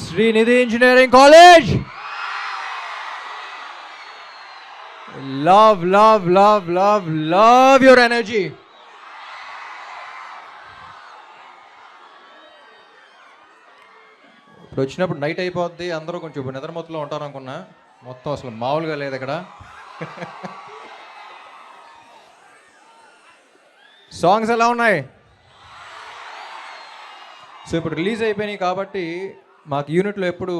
Srinidhi Engineering College. Love, love, love, love, love your energy. ఇప్పుడు వచ్చినప్పుడు night అయిపోద్ది, అందరూ కొంచెం నిద్రమత్తులో ఉంటారు అనుకున్నా. మొత్తం అసలు మామూలుగా లేదు ఇక్కడ. సాంగ్స్ ఎలా ఉన్నాయి? సో ఇప్పుడు రిలీజ్ అయిపోయినాయి కాబట్టి మాకు యూనిట్లో ఎప్పుడు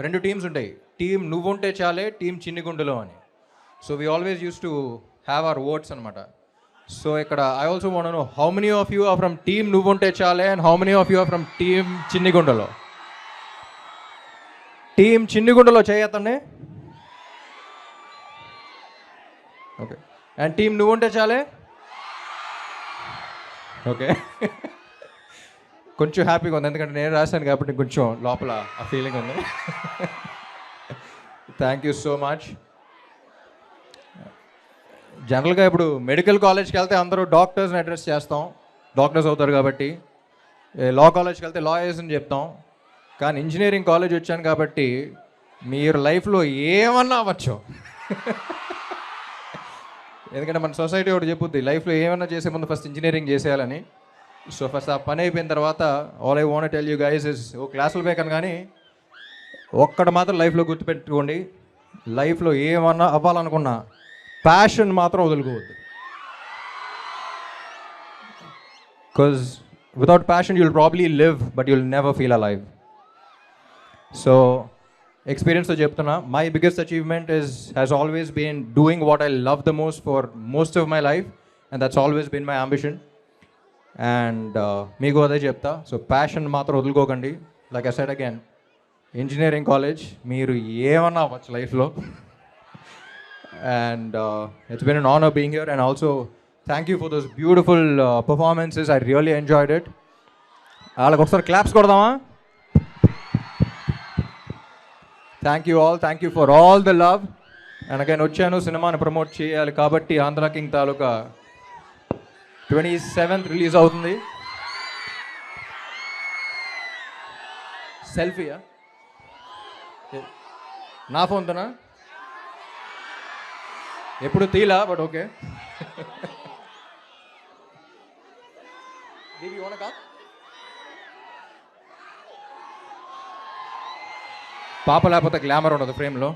2 టీమ్స్ ఉంటాయి. టీం నువ్వుంటే చాలే, టీం చిన్నిగుండలో అని. So we always use to have our votes అనమాట. సో ఇక్కడ I also want to know how many of you are from team నువ్వుంటే చాలే and how many of you are from team చిన్నిగుండలో. Team చిన్నిగుండలో చేయతండి. Okay. And team నువ్వుంటే చాలే. Okay. కొంచెం హ్యాపీగా ఉంది, ఎందుకంటే నేను రాశాను కాబట్టి కొంచెం లోపల ఆ ఫీలింగ్ ఉంది. Thank you so much. జనరల్గా ఇప్పుడు మెడికల్ కాలేజ్కి వెళ్తే అందరూ డాక్టర్స్ని అడ్రస్ చేస్తాం, డాక్టర్స్ అవుతారు కాబట్టి. లా కాలేజ్కి వెళ్తే లాయర్స్ అని చెప్తాం. కానీ ఇంజనీరింగ్ కాలేజ్ వచ్చాను కాబట్టి మీరు లైఫ్లో ఏమన్నా అవ్వచ్చు. ఎందుకంటే మన సొసైటీ ఒకటి చెప్పుద్ది, లైఫ్లో ఏమన్నా చేసే ముందు ఫస్ట్ ఇంజనీరింగ్ చేసేయాలని. సో ఫస్ట్ ఆ పని అయిపోయిన తర్వాత all I want tell you guys is, ఓ క్లాసులు బేకను కానీ ఒక్కడ మాత్రం లైఫ్లో గుర్తుపెట్టుకోండి, లైఫ్లో ఏమన్నా అవ్వాలనుకున్నా ప్యాషన్ మాత్రం వదులుకోవద్దు. Because without passion you'll probably live but you'll never feel alive. So ఎక్స్పీరియన్స్తో చెప్తున్నా, my biggest achievement has always been doing what I love the most for most of my life, and that's always been my ambition. And మీకు అదే చెప్తా, so passion మాత్రం వదులుకోకండి. Like I said again, engineering college మీరు ఏమన్నా అవ్వచ్చు లైఫ్లో. And it's been an honour being here, and also thank you for those beautiful performances. I really enjoyed it. వాళ్ళకి ఒకసారి క్లాప్స్ కొడదామా? Thank you all, thank you for all the love. And again వచ్చాను సినిమాని promote చేయాలి కాబట్టి Andhra king తాలూకా 27th release అవుతుంది. సెల్ఫీయా నా ఫోన్తోనా? ఎప్పుడు తీలా, బట్ ఓకే. పాప లేకపోతే గ్లామర్ ఉండదు ఫ్రేమ్లో.